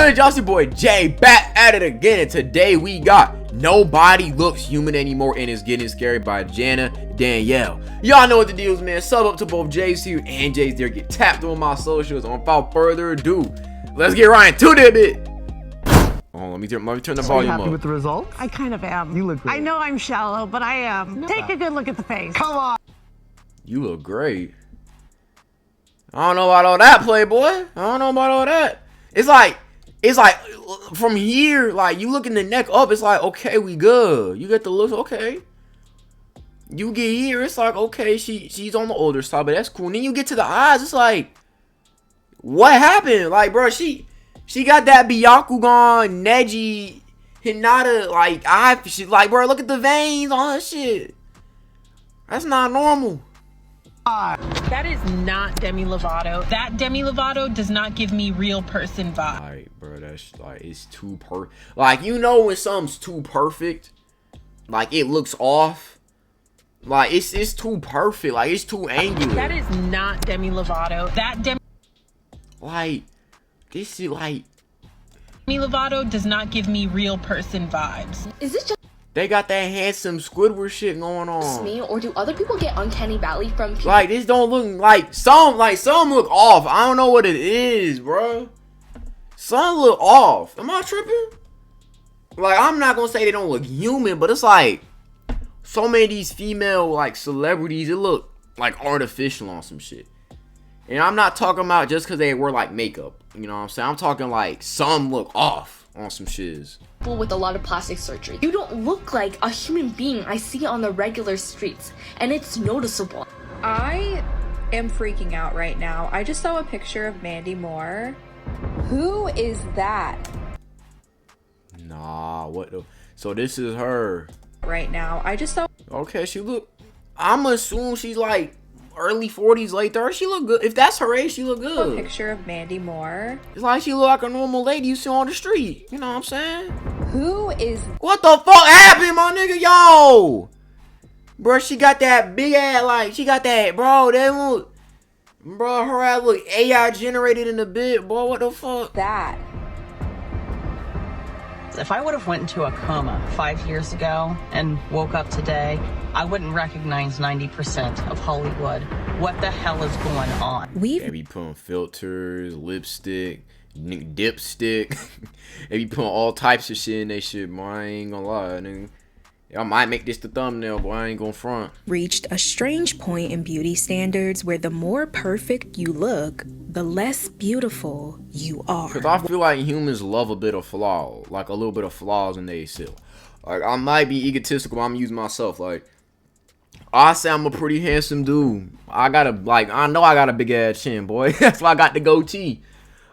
What is y'all, your boy Jay back at it again, and today we got Nobody Looks Human Anymore and It's Getting Scary by Jana Danielle. Y'all know what the deal is, man. Sub up to both Jays here and Jays there. Get tapped on my socials. Without further ado, let's get right into that bit. Oh, let me turn the volume up. Happy with the results? I kind of am. You look great. I know I'm shallow, but I am. Take a good look at the face. Come on. You look great. I don't know about all that, Playboy. I don't know about all that. It's like from here, like you looking the neck up, it's like, okay, we good. You get the looks, okay. You get here, it's like, okay, she's on the older side, but that's cool. And then you get to the eyes, it's like, what happened? Like, bro, she got that Byakugan, Neji, Hinata, like, she's like, bro, look at the veins on her shit. That's not normal. That is not Demi Lovato. That Demi Lovato does not give me real person vibe. Like, bro, that's like, it's too perfect. Like, you know when something's too perfect, like it looks off. Like it's too perfect. Like it's too angular. That is not Demi Lovato. That Demi this is like Demi Lovato does not give me real person vibes. Is it just they got that handsome Squidward shit going on. me, or do other people get uncanny valley from people? Like this don't look like some look off. I don't know what it is, bro. Some look off. Am I tripping? Like, I'm not gonna say they don't look human, but it's like so many of these female like celebrities, it look like artificial on some shit. And I'm not talking about just because they wear like makeup. You know what I'm saying? I'm talking like some look off on some shiz. People with a lot of plastic surgery. You don't look like a human being I see on the regular streets, and it's noticeable. I am freaking out right now. I just saw a picture of Mandy Moore. Who is that? Nah, what the? So this is her. Right now, I just saw. Okay, she look. I'm assuming she's like early 40s, late 30s. She look good. If that's her age, she look A good. picture of Mandy Moore. It's like she look like a normal lady you see on the street. You know what I'm saying? Who is? What the fuck happened, my nigga? Yo, bro, she got that big ass, like she got that, bro. That look, bro, her ass look AI generated in a bit, boy. What the fuck? That? If I would have went into a coma 5 years ago and woke up today, I wouldn't recognize 90% of Hollywood. What the hell is going on? They be putting filters, lipstick, dipstick. They be putting all types of shit in they shit, boy. I ain't gonna lie, nigga. I might make this the thumbnail, boy. I ain't gonna front. Reached a strange point in beauty standards where the more perfect you look, the less beautiful you are. Cause I feel like humans love a bit of flaw, like a little bit of flaws in they self. Like I might be egotistical, but I'm using myself. Like I say I'm a pretty handsome dude. I know I got a big ass chin, boy. That's why I got the goatee.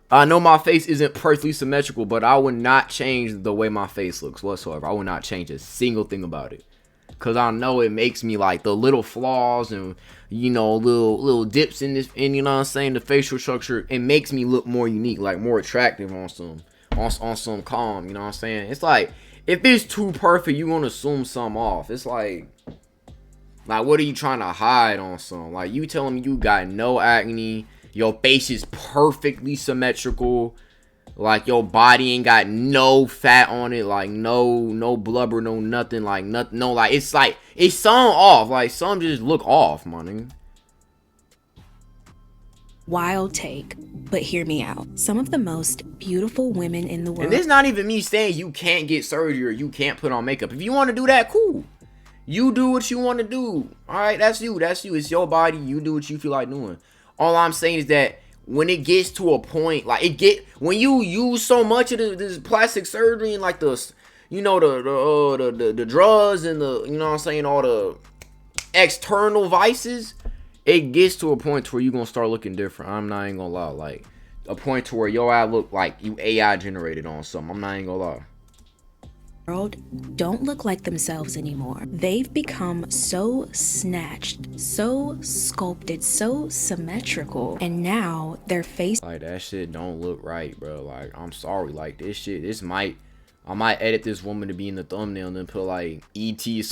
I know my face isn't perfectly symmetrical, but I would not change the way my face looks whatsoever. I would not change a single thing about it. Cause I know it makes me like the little flaws and, you know, little dips in this, and you know what I'm saying, the facial structure, it makes me look more unique, like more attractive on some calm, you know what I'm saying? It's like, if it's too perfect, you gonna assume something off. It's like what are you trying to hide on some? Like, you telling me you got no acne, your face is perfectly symmetrical, like your body ain't got no fat on it, like no blubber, no nothing, like nothing, no, like it's some off, like some just look off, my nigga. Wild take, but hear me out. Some of the most beautiful women in the world. And this not even me saying you can't get surgery or you can't put on makeup. If you want to do that, cool. You do what you want to do. All right, that's you. It's your body. You do what you feel like doing. All I'm saying is that when it gets to a point, like when you use so much of this plastic surgery and like the, you know, the drugs and the, you know what I'm saying, all the external vices, it gets to a point to where you're gonna start looking different. I'm not even gonna lie, like a point to where your eye look like you AI generated on something. I'm not even gonna lie. Don't look like themselves anymore. They've become so snatched, so sculpted, so symmetrical, and now their face, like, that shit don't look right, bro. Like, I'm sorry, like this shit, I might edit this woman to be in the thumbnail and then put like E.T.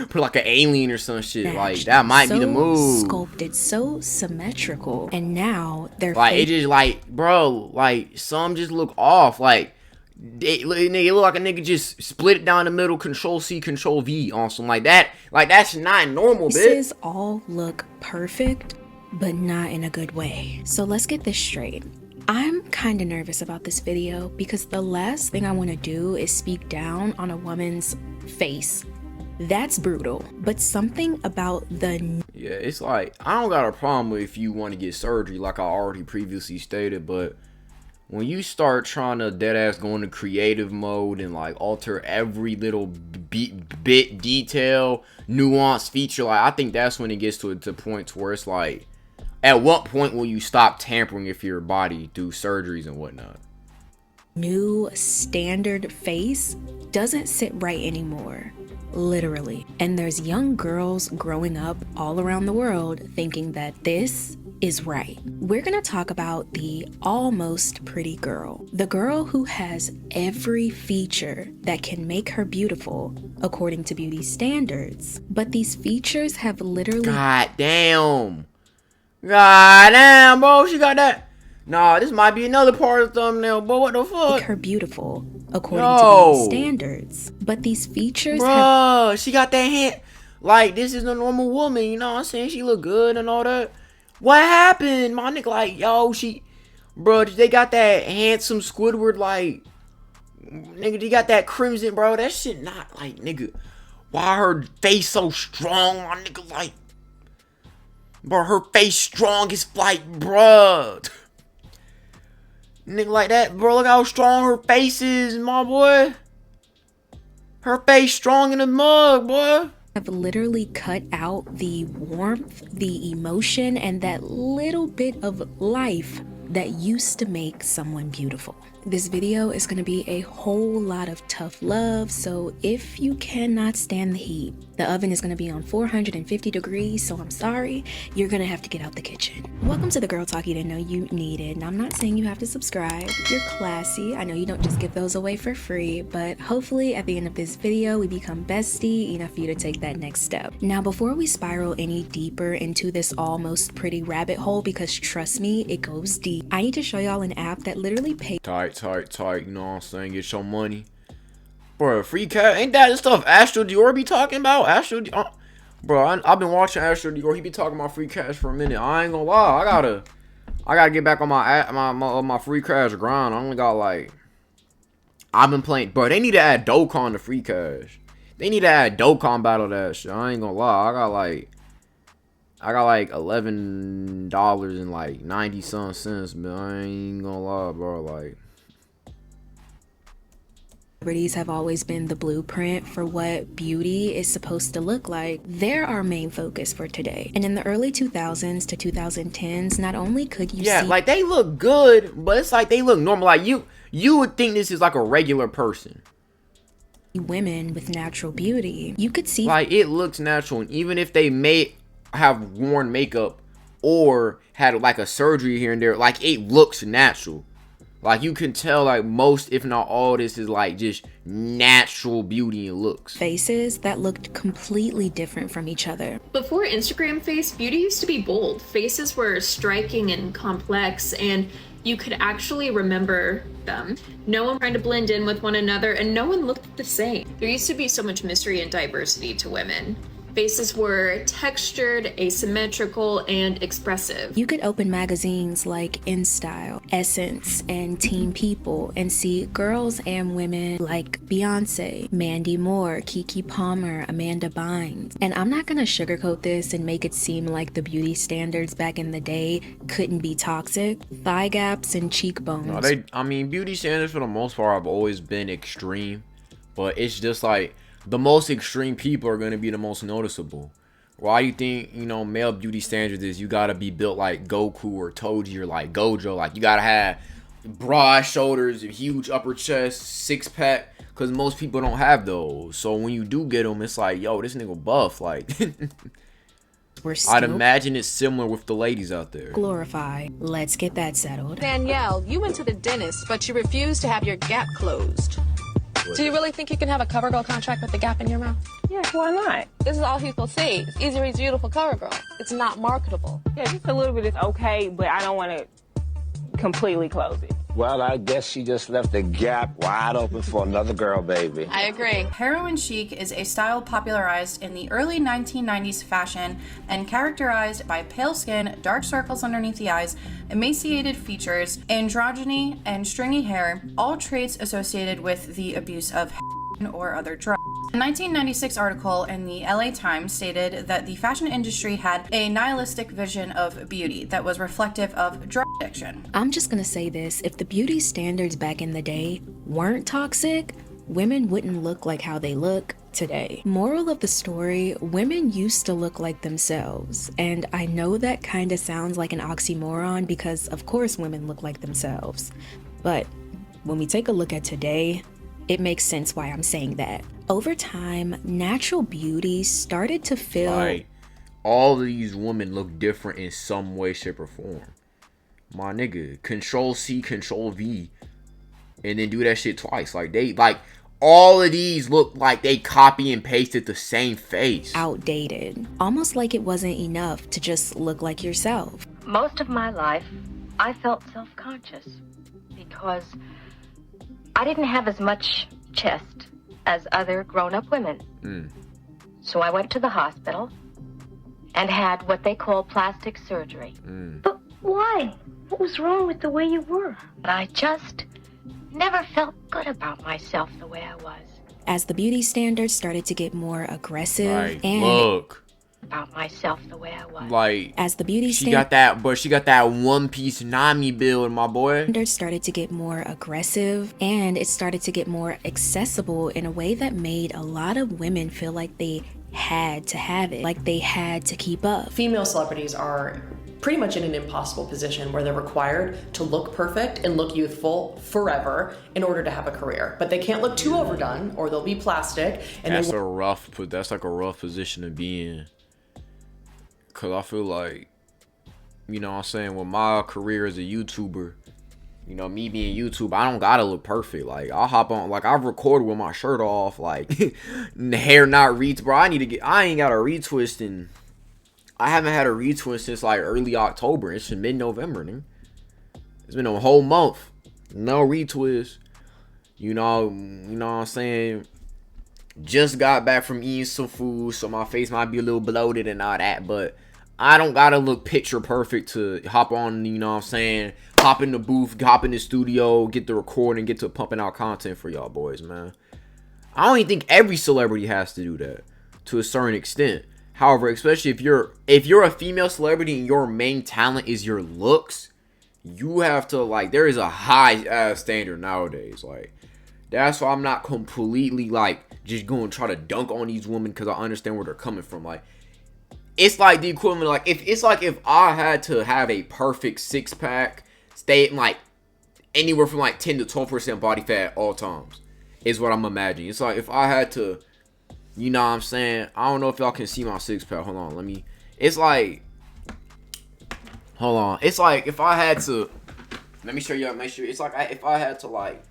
put like an alien or some shit. Like, that might be the move. Sculpted, so symmetrical, and now their like face, it just like, bro, like some just look off. Like Nigga, it look like a nigga just split it down the middle, Control C, Control V on something like that. Like, that's not normal, bitch. Faces all look perfect, but not in a good way. So let's get this straight. I'm kind of nervous about this video because the last thing I want to do is speak down on a woman's face. That's brutal, but something about the... Yeah, it's like, I don't got a problem with if you want to get surgery, like I already previously stated, but when you start trying to deadass go into creative mode and like alter every little bit, detail, nuance, feature, like I think that's when it gets to the point where it's like, at what point will you stop tampering with your body through surgeries and whatnot? New standard face doesn't sit right anymore. Literally. And there's young girls growing up all around the world thinking that this is right. We're gonna talk about the almost pretty girl. The girl who has every feature that can make her beautiful according to beauty standards. But these features have literally... God damn, bro, she got that. Nah, this might be another part of the thumbnail, but what the fuck? Make her beautiful according to beauty standards. But these features Bruh, she got that hand. Like, this is a normal woman, you know what I'm saying? She look good and all that. What happened? My nigga, like, yo, bruh, they got that handsome Squidward, like, nigga, they got that crimson, bro. That shit not, like, nigga, why her face so strong, my nigga, like, bro, her face strong is like, bruh. Nigga like that, bro, look how strong her face is, my boy. Her face strong in the mug, boy. Have literally cut out the warmth, the emotion, and that little bit of life that used to make someone beautiful. This video is going to be a whole lot of tough love, so if you cannot stand the heat, the oven is going to be on 450 degrees, so I'm sorry, you're going to have to get out the kitchen. Welcome to the Girl Talk you didn't know you needed. Now, I'm not saying you have to subscribe. You're classy. I know you don't just give those away for free, but hopefully at the end of this video, we become bestie enough for you to take that next step. Now, before we spiral any deeper into this almost pretty rabbit hole, because trust me, it goes deep, I need to show y'all an app that literally pays... Tight, you know what I'm saying? Get your money. Bro, free cash. Ain't that the stuff Astro Dior be talking about? Astro Dior. Bro, I've been watching Astro Dior. He be talking about free cash for a minute. I ain't gonna lie. I gotta get back on my free cash grind. I only got like... I've been playing... Bro, they need to add Dokkan to free cash. They need to add Dokkan battle that shit. I ain't gonna lie. I got like $11 and like 90 some cents, but I ain't gonna lie, bro. Like, celebrities have always been the blueprint for what beauty is supposed to look like. They're our main focus for today. And in the early 2000s to 2010s, not only could you see... like they look good, but it's like they look normal. Like you would think this is like a regular person. Women with natural beauty. You could see... Like, it looks natural. And even if they may have worn makeup or had like a surgery here and there, like it looks natural. Like you can tell like most if not all this is like just natural beauty and looks. Faces that looked completely different from each other. Before Instagram face, beauty used to be bold. Faces were striking and complex, and you could actually remember them. No one tried to blend in with one another, and no one looked the same. There used to be so much mystery and diversity to women. Faces were textured, asymmetrical, and expressive. You could open magazines like InStyle, Essence, and Teen People and see girls and women like Beyonce, Mandy Moore, Keke Palmer, Amanda Bynes. And I'm not gonna sugarcoat this and make it seem like the beauty standards back in the day couldn't be toxic. Thigh gaps and cheekbones. No, I mean, beauty standards for the most part have always been extreme, but it's just like the most extreme people are going to be the most noticeable. Why do you think, you know, male beauty standards is you got to be built like Goku or Toji or like Gojo? Like, you got to have broad shoulders, a huge upper chest, six-pack, because most people don't have those. So when you do get them, it's like, yo, this nigga buff. Like, I'd imagine it's similar with the ladies out there. Glorify. Let's get that settled. Danielle, you went to the dentist, but you refused to have your gap closed. Do you really think you can have a CoverGirl contract with the gap in your mouth? Yeah, why not? This is all people see. It's easy to reach beautiful CoverGirl. It's not marketable. Yeah, just a little bit is okay, but I don't want to completely close it. Well, I guess she just left the gap wide open for another girl, baby. I agree. Heroin chic is a style popularized in the early 1990s fashion and characterized by pale skin, dark circles underneath the eyes, emaciated features, androgyny, and stringy hair, all traits associated with the abuse of heroin or other drugs. A 1996 article in the LA Times stated that the fashion industry had a nihilistic vision of beauty that was reflective of drug addiction. I'm just gonna say this, if the beauty standards back in the day weren't toxic, women wouldn't look like how they look today. Moral of the story, women used to look like themselves. And I know that kind of sounds like an oxymoron because of course women look like themselves. But when we take a look at today, it makes sense why I'm saying that. Over time, natural beauty started to feel like all of these women look different in some way, shape, or form. My nigga, Control C, Control V, and then do that shit twice. Like they all of these look like they copy and pasted the same face. Outdated. Almost like it wasn't enough to just look like yourself. Most of my life, I felt self-conscious because I didn't have as much chest as other grown-up women. So I went to the hospital and had what they call plastic surgery. But why? What was wrong with the way you were? I just never felt good about myself the way I was. As the beauty standards started to get more aggressive and look about myself the way I was. Like as the beauty she got that one piece Nami build, my boy. Standards started to get more aggressive and it started to get more accessible in a way that made a lot of women feel like they had to have it, like they had to keep up. Female celebrities are pretty much in an impossible position where they're required to look perfect and look youthful forever in order to have a career. But they can't look too overdone or they'll be plastic. And that's like a rough position to be in. Cause I feel like, you know what I'm saying, with my career as a YouTuber, you know, me being YouTube, I don't gotta look perfect. Like, I'll hop on, like, I've recorded with my shirt off, like, the hair not retwist, bro. I ain't got a retwist in, I haven't had a retwist since, like, early October. It's mid-November, nigga. It's been a whole month. No retwist. You know what I'm saying? Just got back from eating some food, so my face might be a little bloated and all that, but I don't gotta look picture perfect to hop on, you know what I'm saying, hop in the booth, hop in the studio, get the recording, get to pumping out content for y'all boys, man. I don't even think every celebrity has to do that to a certain extent. However, especially if you're a female celebrity and your main talent is your looks, you have to, like, there is a high standard nowadays. Like, that's why I'm not completely, like, just going to try to dunk on these women because I understand where they're coming from. Like, it's like the equivalent, like, if I had to have a perfect six-pack, stay like anywhere from like 10 to 12% body fat at all times, is what I'm imagining. It's like if I had to, you know what I'm saying? I don't know if y'all can see my six-pack. Hold on, it's like if I had to, let me show y'all, make sure, it's like if I had to, like,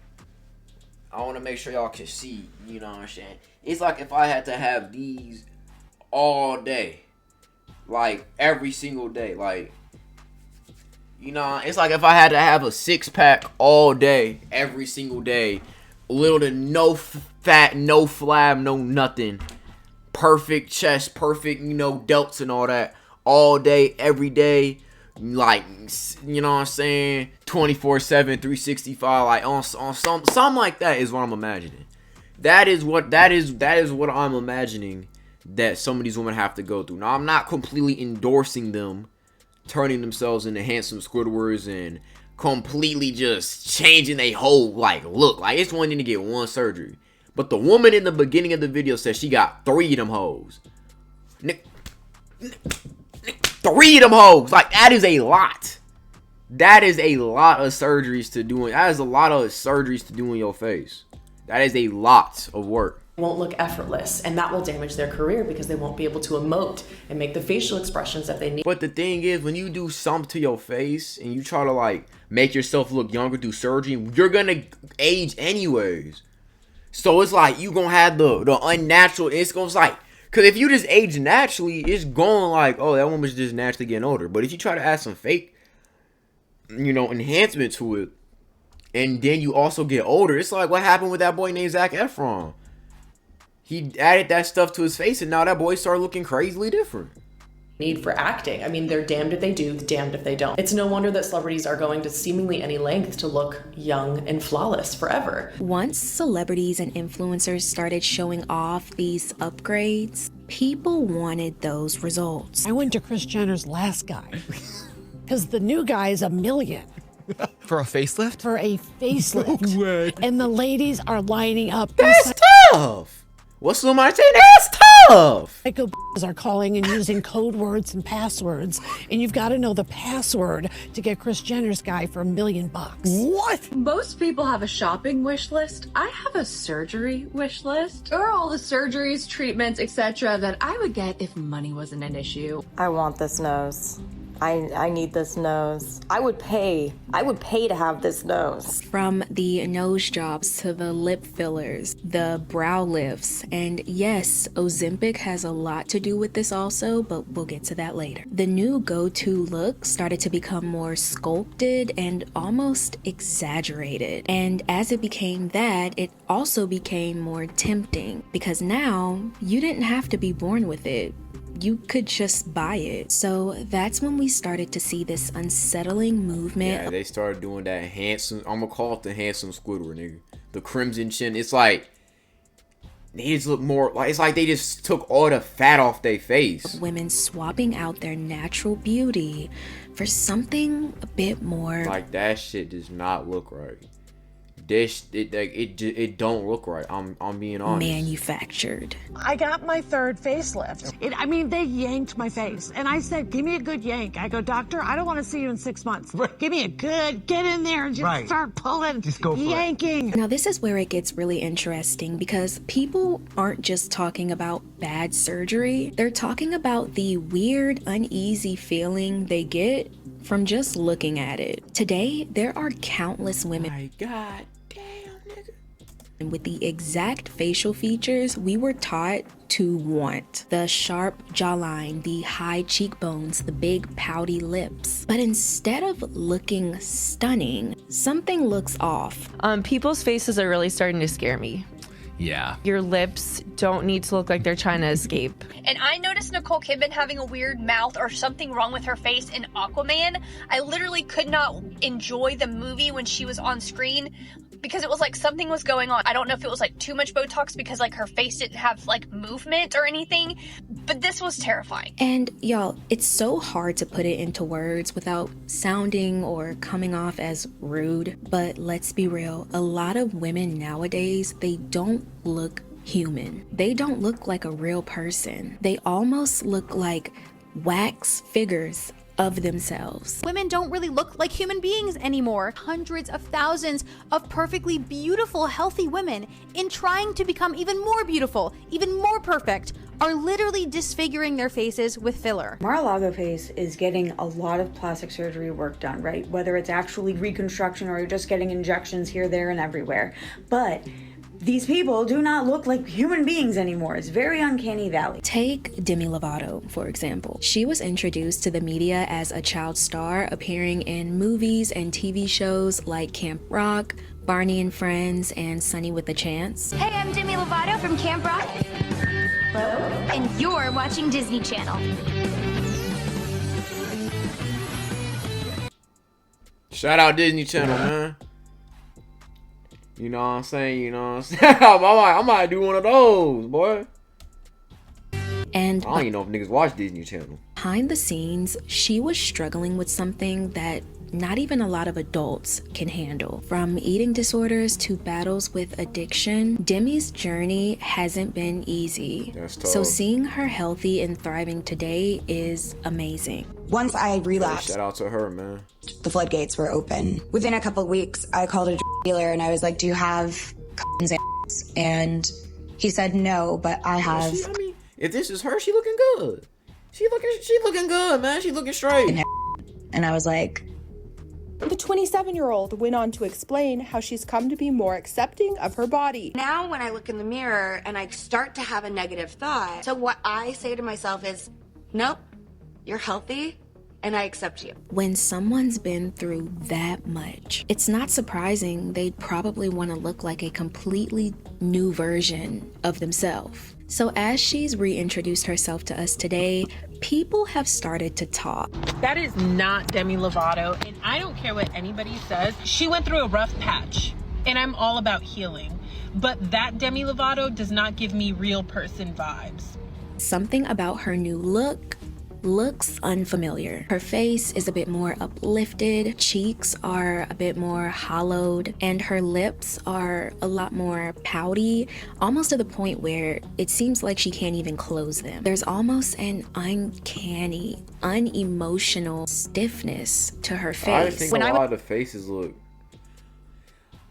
I want to make sure y'all can see, you know what I'm saying? It's like if I had to have these all day, like every single day, like, you know, it's like if I had to have a six-pack all day, every single day, little to no fat, no flab, no nothing, perfect chest, perfect, you know, delts and all that, all day, every day, like, you know what I'm saying, 24/7, 365, like on something like that is what I'm imagining. That is what I'm imagining that some of these women have to go through. Now, I'm not completely endorsing them turning themselves into handsome Squidwards and completely just changing their whole, like, look. Like, it's one thing to get one surgery, but the woman in the beginning of the video said she got 3 of them hoes. 3 of them hoes. Like, that is a lot. That is a lot of surgeries to do. That is a lot of surgeries to do in your face. That is a lot of work. Won't look effortless, and that will damage their career because they won't be able to emote and make the facial expressions that they need. But the thing is, when you do something to your face and you try to, like, make yourself look younger through surgery, you're gonna age anyways. So it's like you gonna have the unnatural. It's gonna, like, because if you just age naturally, it's going like, oh, that woman's just naturally getting older. But if you try to add some fake, you know, enhancement to it, and then you also get older. It's like what happened with that boy named Zac Efron. He added that stuff to his face, and now that boy started looking crazily different. Need for acting. I mean, they're damned if they do, damned if they don't. It's no wonder that celebrities are going to seemingly any length to look young and flawless forever. Once celebrities and influencers started showing off these upgrades, people wanted those results. I went to Kris Jenner's last guy because the new guy is $1 million. For a facelift? For a facelift. No way. And the ladies are lining up. That's tough. What's somebody saying? That's tough. Psycho are calling and using code words and passwords, and you've got to know the password to get Kris Jenner's guy for $1 million. What? Most people have a shopping wish list. I have a surgery wish list. Or all the surgeries, treatments, etc. that I would get if money wasn't an issue. I want this nose. I need this nose. I would pay to have this nose. From the nose jobs to the lip fillers, the brow lifts, and yes, Ozempic has a lot to do with this also, but we'll get to that later. The new go-to look started to become more sculpted and almost exaggerated. And as it became that, it also became more tempting because now you didn't have to be born with it. You could just buy it. So that's when we started to see this unsettling movement. Yeah, they started doing that handsome, I'm gonna call it the handsome Squidward, nigga. The crimson chin. It's like, they just look more, like, it's like they just took all the fat off their face. Women swapping out their natural beauty for something a bit more. Like, that shit does not look right. It don't look right. I'm being honest. Manufactured. I got my third facelift. They yanked my face. And I said, give me a good yank. I go, doctor, I don't want to see you in 6 months. Give me a good, get in there and just start pulling, just go for yanking. Now this is where it gets really interesting because people aren't just talking about bad surgery. They're talking about the weird, uneasy feeling they get from just looking at it. Today, there are countless women. My God. And with the exact facial features we were taught to want. The sharp jawline, the high cheekbones, the big pouty lips. But instead of looking stunning, something looks off. People's faces are really starting to scare me. Yeah. Your lips don't need to look like they're trying to escape. And I noticed Nicole Kidman having a weird mouth or something wrong with her face in Aquaman. I literally could not enjoy the movie when she was on screen because it was like something was going on. I don't know if it was like too much Botox because like her face didn't have like movement or anything, but this was terrifying. And y'all, it's so hard to put it into words without sounding or coming off as rude, but let's be real, a lot of women nowadays, they don't look human. They don't look like a real person. They almost look like wax figures of themselves. Women don't really look like human beings anymore. Hundreds of thousands of perfectly beautiful, healthy women, in trying to become even more beautiful, even more perfect, are literally disfiguring their faces with filler. Mar-a-Lago face is getting a lot of plastic surgery work done, right? Whether it's actually reconstruction or you're just getting injections here, there, and everywhere. But these people do not look like human beings anymore. It's very uncanny valley. Take Demi Lovato, for example. She was introduced to the media as a child star, appearing in movies and TV shows like Camp Rock, Barney and Friends, and Sunny with a Chance. Hey, I'm Demi Lovato from Camp Rock. Hello? And you're watching Disney Channel. Shout out Disney Channel, man. You know what I'm saying? I might do one of those, boy. And I don't even know if niggas watch Disney Channel. Behind the scenes, she was struggling with something that not even a lot of adults can handle. From eating disorders to battles with addiction, Demi's journey hasn't been easy. That's tough. So seeing her healthy and thriving today is amazing. Once I relapsed, Shout out to her, man. the floodgates were open. Within a couple of weeks, I called a dealer and I was like, do you have and he said no, but I have. If this is her, she looking good. She looking good, man. She looking straight. And I was like, the 27-year-old went on to explain how she's come to be more accepting of her body. Now when I look in the mirror and I start to have a negative thought, so what I say to myself is, nope, you're healthy and I accept you. When someone's been through that much, it's not surprising they'd probably want to look like a completely new version of themselves. So as she's reintroduced herself to us today, people have started to talk. That is not Demi Lovato, and I don't care what anybody says. She went through a rough patch, and I'm all about healing. But that Demi Lovato does not give me real person vibes. Something about her new look looks unfamiliar. Her face is a bit more uplifted, cheeks are a bit more hollowed, and her lips are a lot more pouty, almost to the point where it seems like she can't even close them. There's almost an uncanny, unemotional stiffness to her face. I think a lot of the faces look...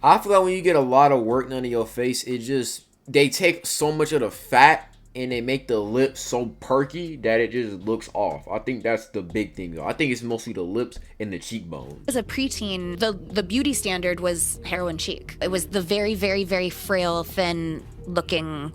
I feel like when you get a lot of work done in your face, it just... They take so much of the fat and they make the lips so perky that it just looks off. I think that's the big thing, though. I think it's mostly the lips and the cheekbones. As a preteen, the beauty standard was heroin chic. It was the very, very, very frail, thin looking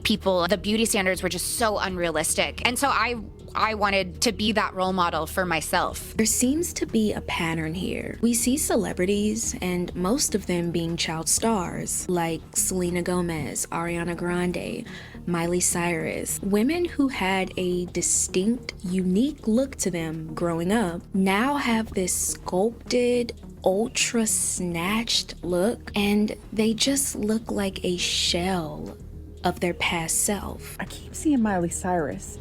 people. The beauty standards were just so unrealistic. And so I wanted to be that role model for myself. There seems to be a pattern here. We see celebrities, and most of them being child stars, like Selena Gomez, Ariana Grande, Miley Cyrus. Women who had a distinct, unique look to them growing up now have this sculpted, ultra snatched look, and they just look like a shell of their past self. I keep seeing Miley Cyrus,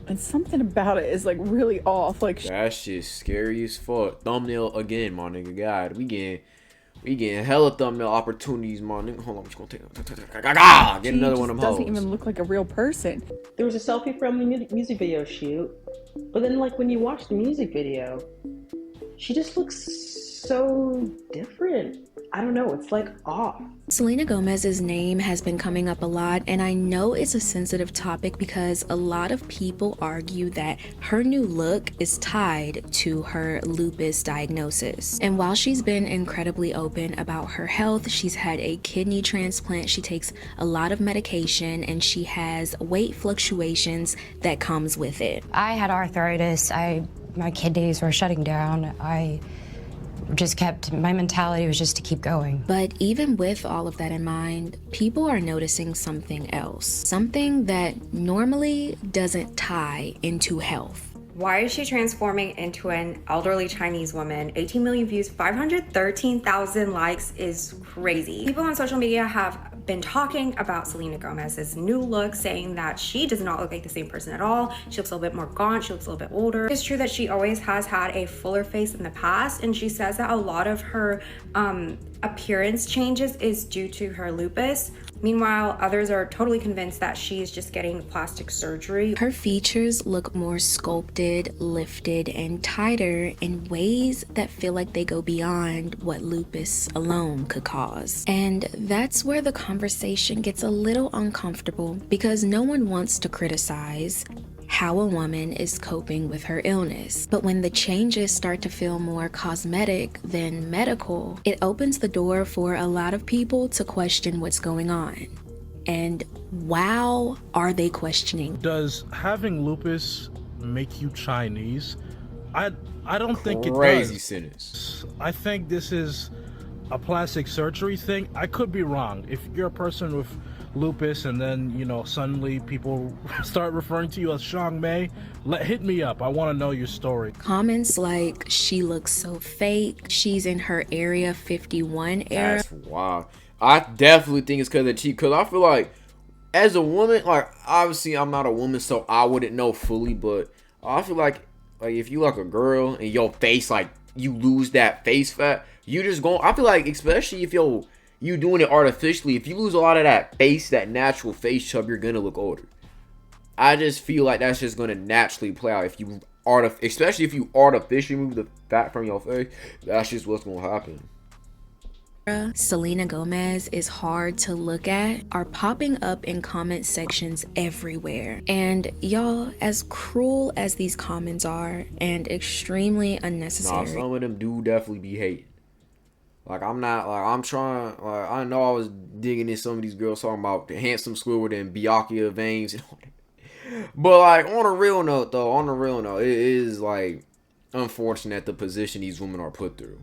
and something about it is like really off. Like that shit's scary as fuck. Thumbnail again, my nigga. God, we getting hella thumbnail opportunities, my nigga. Hold on, I'm just gonna get another one of them hoes. Doesn't even look like a real person. There was a selfie from the music video shoot, but then like when you watch the music video, she just looks so different. I don't know, it's like off. Selena Gomez's name has been coming up a lot, and I know it's a sensitive topic because a lot of people argue that her new look is tied to her lupus diagnosis. And while she's been incredibly open about her health, she's had a kidney transplant, she takes a lot of medication, and she has weight fluctuations that comes with it. I had arthritis, my kidneys were shutting down, my mentality was just to keep going. But even with all of that in mind, people are noticing something else. Something that normally doesn't tie into health. Why is she transforming into an elderly Chinese woman? 18 million views, 513,000 likes is crazy. People on social media have been talking about Selena Gomez's new look, saying that she does not look like the same person at all. She looks a little bit more gaunt, she looks a little bit older. It's true that she always has had a fuller face in the past, and she says that a lot of her appearance changes is due to her lupus. Meanwhile, others are totally convinced that she's just getting plastic surgery. Her features look more sculpted, lifted, and tighter in ways that feel like they go beyond what lupus alone could cause. And that's where the conversation gets a little uncomfortable because no one wants to criticize how a woman is coping with her illness. But when the changes start to feel more cosmetic than medical, it opens the door for a lot of people to question what's going on. And wow, are they questioning? Does having lupus make you Chinese? I don't think it does. Crazy sentence. I think this is a plastic surgery thing. I could be wrong. If you're a person with lupus and then, you know, suddenly people start referring to you as Shang Mei, hit me up. I want to know your story. Comments like, she looks so fake, she's in her Area 51 era. That's wild. I definitely think it's because of cheek, because I feel like as a woman, like, obviously I'm not a woman, so I wouldn't know fully, but I feel like if you like a girl and your face, like, you lose that face fat, you just go, I feel like, especially if you doing it artificially, if you lose a lot of that face, that natural face chub, you're gonna look older. I just feel like that's just gonna naturally play out if you especially if you artificially move the fat from your face. That's just what's gonna happen. Selena Gomez is hard to look at are popping up in comment sections everywhere. And y'all, as cruel as these comments are and extremely unnecessary, some of them do definitely be hating. Like, I'm not, like, I'm trying, like, I know I was digging in some of these girls talking about the handsome squidward and Byakuya veins and all that. But like on a real note though, it is like unfortunate the position these women are put through,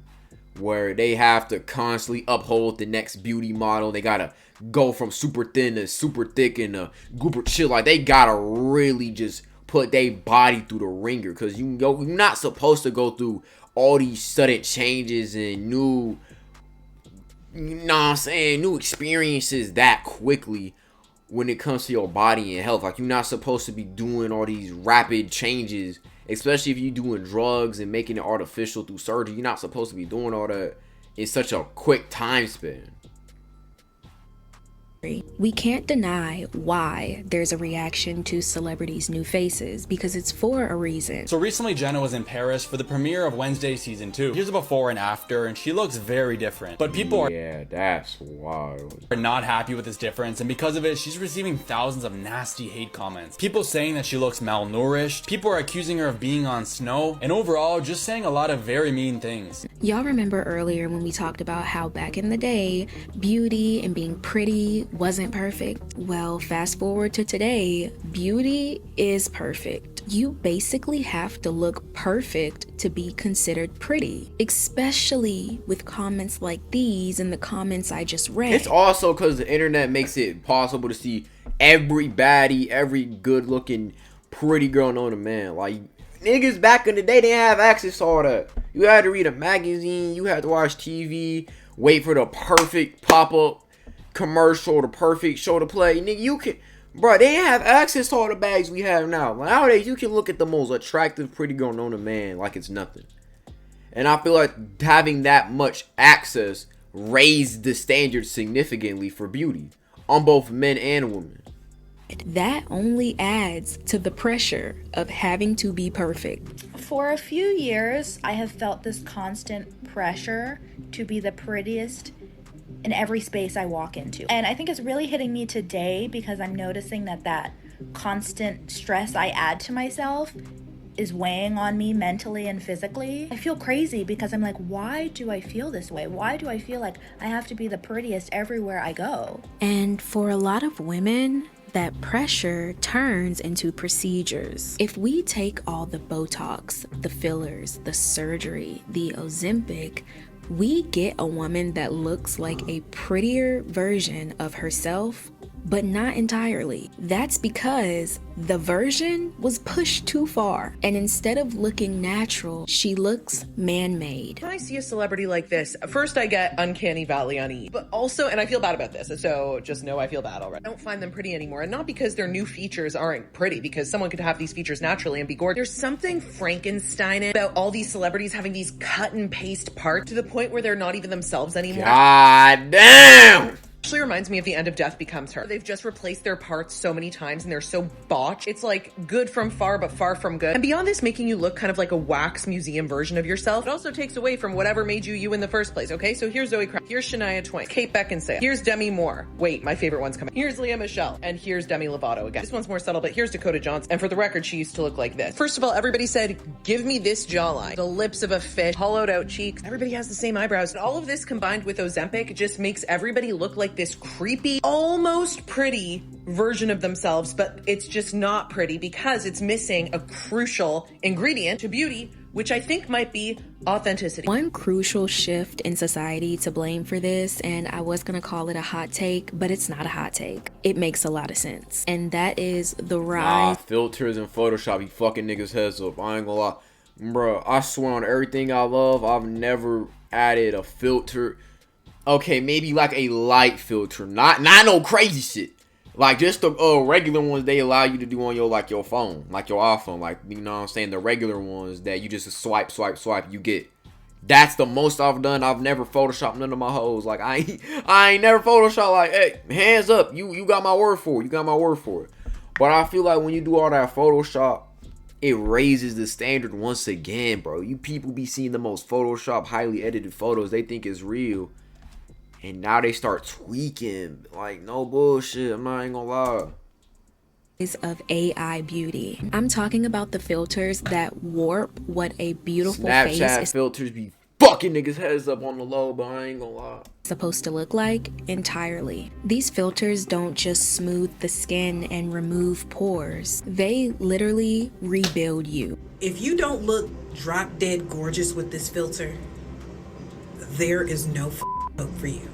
where they have to constantly uphold the next beauty model. They gotta go from super thin to super thick and a group of shit. Like they gotta really just put their body through the ringer, because you're not supposed to go through all these sudden changes and new, you know what I'm saying, new experiences that quickly when it comes to your body and health. Like you're not supposed to be doing all these rapid changes, especially if you're doing drugs and making it artificial through surgery. You're not supposed to be doing all that in such a quick time span. We can't deny why there's a reaction to celebrities' new faces, because it's for a reason. So recently Jenna was in Paris for the premiere of Wednesday season 2. Here's a before and after, and she looks very different. But people that's wild. are not happy with this difference, and because of it, she's receiving thousands of nasty hate comments. People saying that she looks malnourished, people are accusing her of being on snow, and overall just saying a lot of very mean things. Y'all remember earlier when we talked about how back in the day, beauty and being pretty wasn't perfect? Well, fast forward to today, beauty is perfect. You basically have to look perfect to be considered pretty, especially with comments like these and the comments I just read. It's also because the internet makes it possible to see every baddie, every good looking pretty girl known to man. Like niggas back in the day, they didn't have access to all that. You had to read a magazine, you had to watch TV, wait for the perfect pop-up commercial, the perfect show to play. Nigga, you can, bro, they didn't have access to all the bags we have now. Nowadays, you can look at the most attractive pretty girl known to man like it's nothing. And I feel like having that much access raised the standard significantly for beauty on both men and women. That only adds to the pressure of having to be perfect. For a few years, I have felt this constant pressure to be the prettiest in every space I walk into. And I think it's really hitting me today because I'm noticing that constant stress I add to myself is weighing on me mentally and physically. I feel crazy because I'm like, why do I feel this way? Why do I feel like I have to be the prettiest everywhere I go? And for a lot of women, that pressure turns into procedures. If we take all the Botox, the fillers, the surgery, the Ozempic, we get a woman that looks like a prettier version of herself, but not entirely. That's because the version was pushed too far, and instead of looking natural, she looks man-made. When I see a celebrity like this, first I get uncanny valley unease, but also, and I feel bad about this, so just know I feel bad already. I don't find them pretty anymore, and not because their new features aren't pretty, because someone could have these features naturally and be gorgeous. There's something Frankenstein about all these celebrities having these cut and paste parts to the point where they're not even themselves anymore. God damn! Actually reminds me of The End of Death Becomes Her. They've just replaced their parts so many times and they're so botched. It's like good from far, but far from good. And beyond this making you look kind of like a wax museum version of yourself, it also takes away from whatever made you you in the first place, okay? So here's Zoe Kravitz, here's Shania Twain, Kate Beckinsale, here's Demi Moore. Wait, my favorite one's coming. Here's Lea Michele, and here's Demi Lovato again. This one's more subtle, but here's Dakota Johnson. And for the record, she used to look like this. First of all, everybody said, give me this jawline. The lips of a fish, hollowed out cheeks. Everybody has the same eyebrows. And all of this combined with Ozempic just makes everybody look like this creepy, almost pretty version of themselves, but it's just not pretty because it's missing a crucial ingredient to beauty, which I think might be authenticity. One crucial shift in society to blame for this, and I was gonna call it a hot take, but it's not a hot take. It makes a lot of sense. And that is the rise. Filters and Photoshop be fucking niggas' heads up. I ain't gonna lie. Bro, I swear on everything I love, I've never added a filter. Okay, maybe like a light filter, not no crazy shit. Like just the regular ones they allow you to do on your like your phone, like your iPhone, like you know what I'm saying, the regular ones that you just swipe, you get. That's the most I've done. I've never photoshopped none of my hoes. Like I ain't never photoshopped like, hey, hands up, you got my word for it. You got my word for it. But I feel like when you do all that Photoshop, it raises the standard once again, bro. You people be seeing the most Photoshop, highly edited photos they think is real. And now they start tweaking. Like, no bullshit. I'm not even gonna lie. Of AI beauty. I'm talking about the filters that warp what a beautiful face Snapchat is. filters be fucking niggas' heads up on the low, but I ain't gonna lie. Supposed to look like entirely. These filters don't just smooth the skin and remove pores. They literally rebuild you. If you don't look drop dead gorgeous with this filter, there is no hope for you.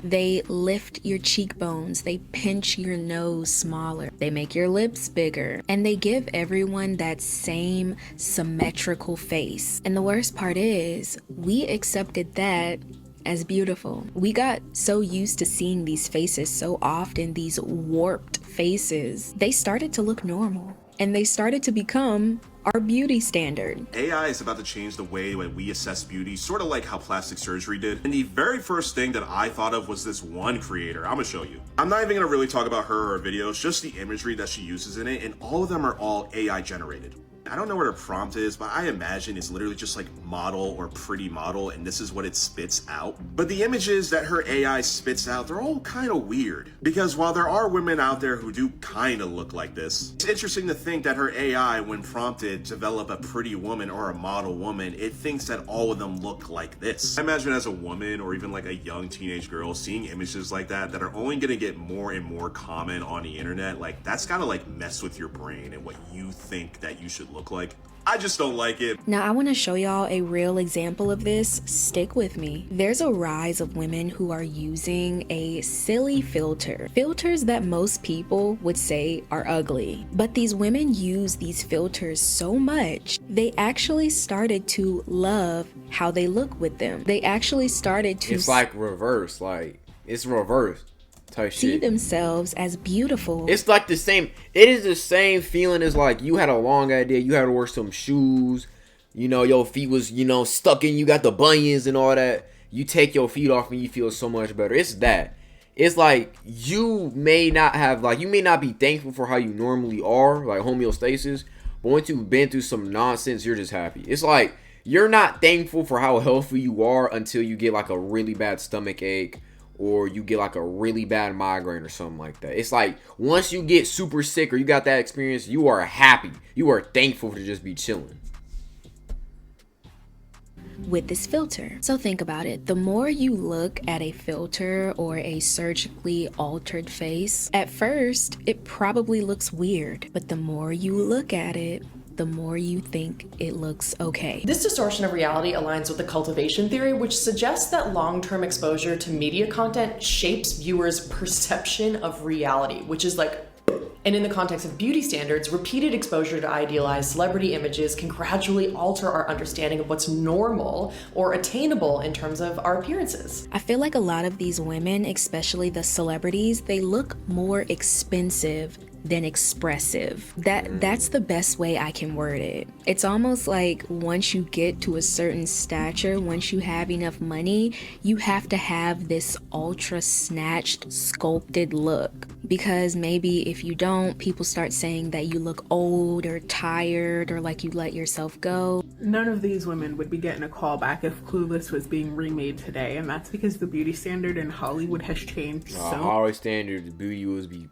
They lift your cheekbones, they pinch your nose smaller, they make your lips bigger, and they give everyone that same symmetrical face. And the worst part is, we accepted that as beautiful. We got so used to seeing these faces so often, these warped faces, they started to look normal. And they started to become our beauty standard. AI is about to change the way that we assess beauty, sort of like how plastic surgery did. And the very first thing that I thought of was this one creator. I'm gonna show you. I'm not even gonna really talk about her or her videos, just the imagery that she uses in it, and all of them are all AI generated. I don't know what her prompt is, but I imagine it's literally just like model or pretty model, and this is what it spits out. But the images that her AI spits out, they're all kind of weird. Because while there are women out there who do kind of look like this, it's interesting to think that her AI, when prompted to develop a pretty woman or a model woman, it thinks that all of them look like this. I imagine as a woman or even like a young teenage girl seeing images like that are only gonna get more and more common on the internet, like that's gotta like mess with your brain and what you think that you should look like. I just don't like it. Now I want to show y'all a real example of this. Stick with me. There's a rise of women who are using a silly filter. Filters that most people would say are ugly. But these women use these filters so much, they actually started to love how they look with them. They actually started to... It's like reverse, like, it's reverse. See themselves as beautiful. It's like the same, it is the same feeling as like you had a long idea, you had to wear some shoes, you know, your feet was, you know, stuck in, you got the bunions and all that. You take your feet off and you feel so much better. It's that. It's like you may not have, like, you may not be thankful for how you normally are, like homeostasis, but once you've been through some nonsense, you're just happy. It's like you're not thankful for how healthy you are until you get like a really bad stomach ache, or you get like a really bad migraine or something like that. It's like once you get super sick or you got that experience, you are happy. You are thankful to just be chilling. With this filter. So think about it. The more you look at a filter or a surgically altered face, at first it probably looks weird, but the more you look at it, the more you think it looks okay. This distortion of reality aligns with the cultivation theory, which suggests that long-term exposure to media content shapes viewers' perception of reality, which is like, and in the context of beauty standards, repeated exposure to idealized celebrity images can gradually alter our understanding of what's normal or attainable in terms of our appearances. I feel like a lot of these women, especially the celebrities, they look more expensive than expressive. That's the best way I can word it. It's almost like once you get to a certain stature, once you have enough money, you have to have this ultra snatched, sculpted look. Because maybe if you don't, people start saying that you look old or tired or like you let yourself go. None of these women would be getting a call back if Clueless was being remade today, and that's because the beauty standard in Hollywood has changed so. Hollywood standard, the beauty was be...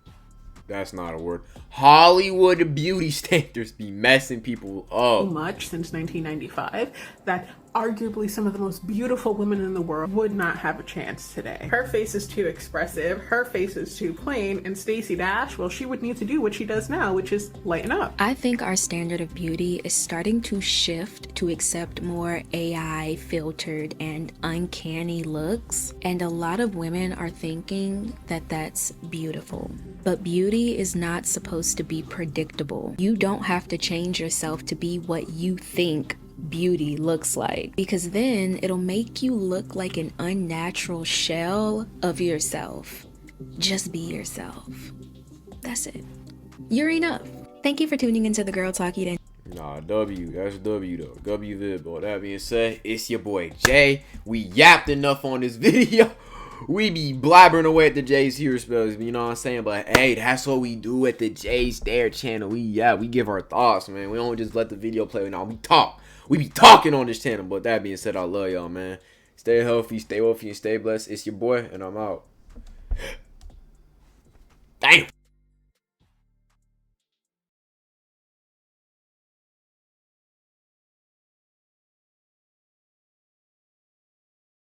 That's not a word. Hollywood beauty standards be messing people up. Much since 1995 that arguably some of the most beautiful women in the world would not have a chance today. Her face is too expressive, her face is too plain, and Stacey Dash, well, she would need to do what she does now, which is lighten up. I think our standard of beauty is starting to shift to accept more AI filtered and uncanny looks, and a lot of women are thinking that that's beautiful. But beauty is not supposed to be predictable. You don't have to change yourself to be what you think beauty looks like, because then it'll make you look like an unnatural shell of yourself. Just be yourself. That's it. You're enough. Thank you for tuning into the Girl Talk Eden. Nah, W. That's W though. W vid. But that being said, it's your boy Jay. We yapped enough on this video. We be blabbering away at the Jays here spells, you know what I'm saying? But hey, that's what we do at the Jays Their channel. We give our thoughts, man. We don't just let the video play. No, we talk. We be talking on this channel. But that being said, I love y'all, man. Stay healthy, stay wealthy, and stay blessed. It's your boy, and I'm out.